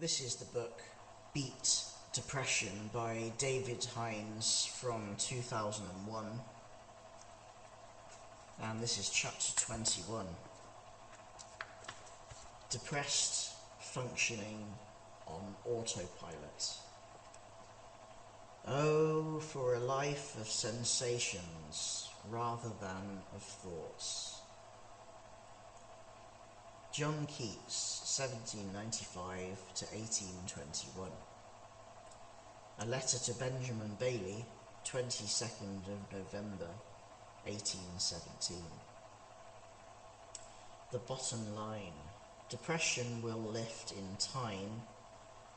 This is the book Beat Depression by David Hinds from 2001, and this is chapter 21. Depressed Functioning on Autopilot. Oh, for a life of sensations rather than of thoughts. John Keats, 1795 to 1821. A letter to Benjamin Bailey, 22nd of November, 1817. The bottom line: depression will lift in time,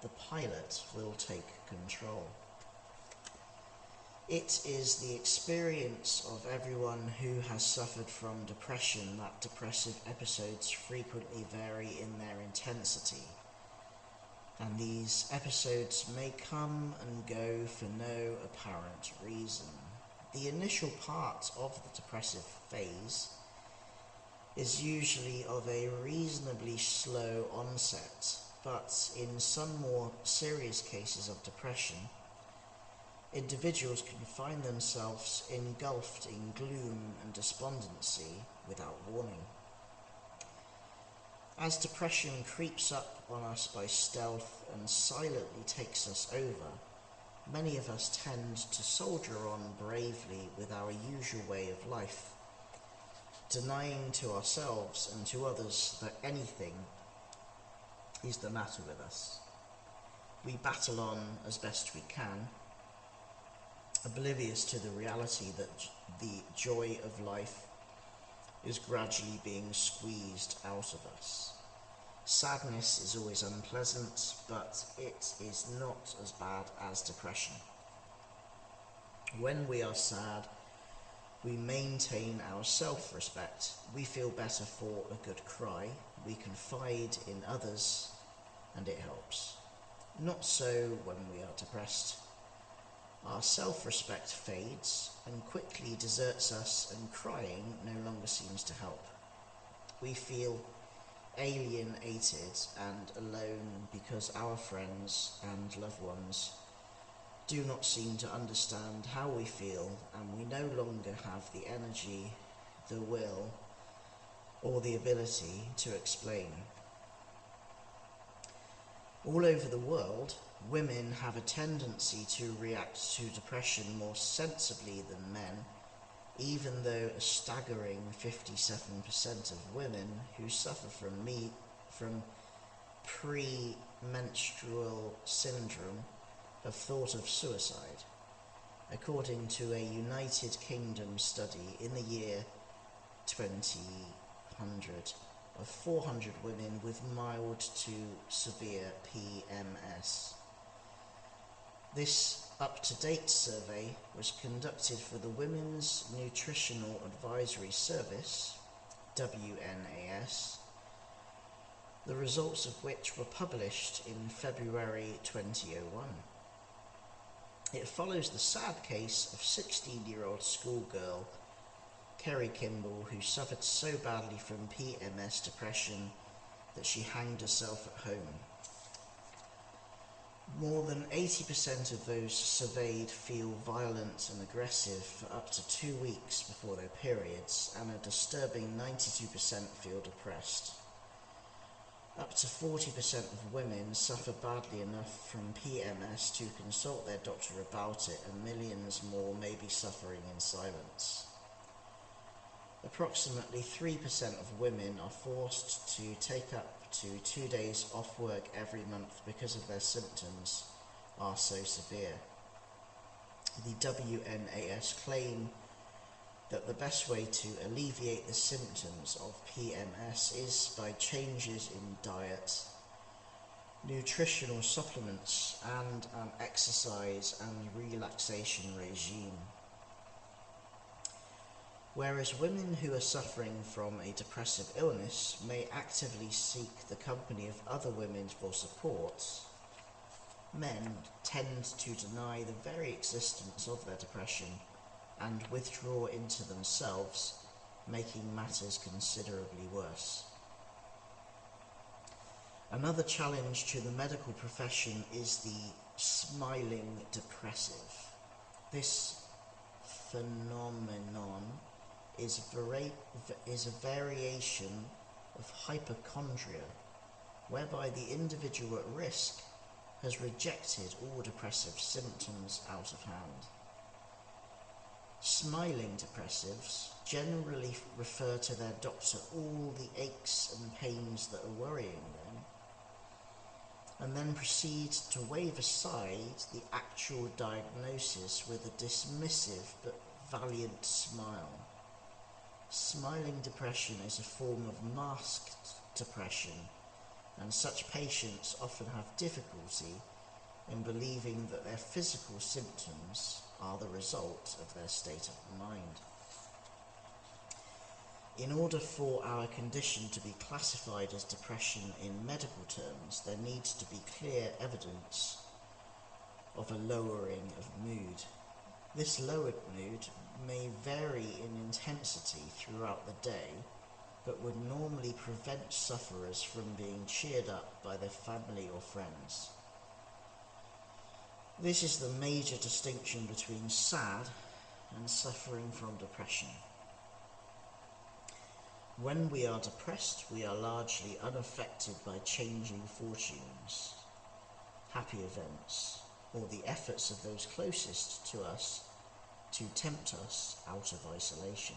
the pilot will take control. It is the experience of everyone who has suffered from depression that depressive episodes frequently vary in their intensity, and these episodes may come and go for no apparent reason. The initial part of the depressive phase is usually of a reasonably slow onset, but in some more serious cases of depression, individuals can find themselves engulfed in gloom and despondency without warning. As depression creeps up on us by stealth and silently takes us over, many of us tend to soldier on bravely with our usual way of life, denying to ourselves and to others that anything is the matter with us. We battle on as best we can, oblivious to the reality that the joy of life is gradually being squeezed out of us. Sadness is always unpleasant, but it is not as bad as depression. When we are sad, we maintain our self-respect. We feel better for a good cry. We confide in others, and it helps. Not so when we are depressed. Our self-respect fades and quickly deserts us, and crying no longer seems to help. We feel alienated and alone because our friends and loved ones do not seem to understand how we feel, and we no longer have the energy, the will, or the ability to explain. All over the world, women have a tendency to react to depression more sensibly than men, even though a staggering 57% of women who suffer from premenstrual syndrome have thought of suicide, according to a United Kingdom study in the year 2000 of 400 women with mild to severe PMS. This up-to-date survey was conducted for the Women's Nutritional Advisory Service, WNAS, the results of which were published in February 2001. It follows the sad case of 16-year-old schoolgirl Kerry Kimball, who suffered so badly from PMS depression that she hanged herself at home. More than 80% of those surveyed feel violent and aggressive for up to 2 weeks before their periods, and a disturbing 92% feel depressed. Up to 40% of women suffer badly enough from PMS to consult their doctor about it, and millions more may be suffering in silence. Approximately 3% of women are forced to take up to 2 days off work every month because of their symptoms are so severe. The WNAS claim that the best way to alleviate the symptoms of PMS is by changes in diet, nutritional supplements, and an exercise and relaxation regime. Whereas women who are suffering from a depressive illness may actively seek the company of other women for support, men tend to deny the very existence of their depression and withdraw into themselves, making matters considerably worse. Another challenge to the medical profession is the smiling depressive. This phenomenon is a variation of hypochondria, whereby the individual at risk has rejected all depressive symptoms out of hand. Smiling depressives generally refer to their doctor all the aches and pains that are worrying them, and then proceed to wave aside the actual diagnosis with a dismissive but valiant smile. Smiling depression is a form of masked depression, and such patients often have difficulty in believing that their physical symptoms are the result of their state of mind. In order for our condition to be classified as depression in medical terms, there needs to be clear evidence of a lowering of mood. This lowered mood may vary in intensity throughout the day, but would normally prevent sufferers from being cheered up by their family or friends. This is the major distinction between sad and suffering from depression. When we are depressed, we are largely unaffected by changing fortunes, happy events, or the efforts of those closest to us to tempt us out of isolation.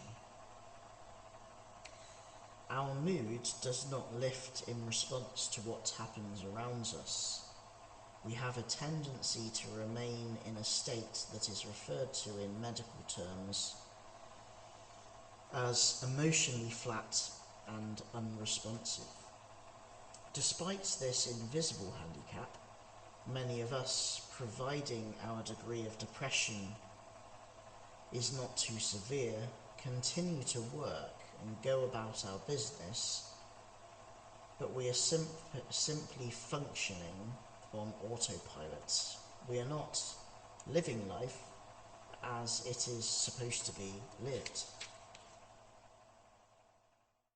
Our mood does not lift in response to what happens around us. We have a tendency to remain in a state that is referred to in medical terms as emotionally flat and unresponsive. Despite this invisible handicap, many of us, providing our degree of depression is not too severe, continue to work and go about our business, but we are simply functioning on autopilot. We are not living life as it is supposed to be lived.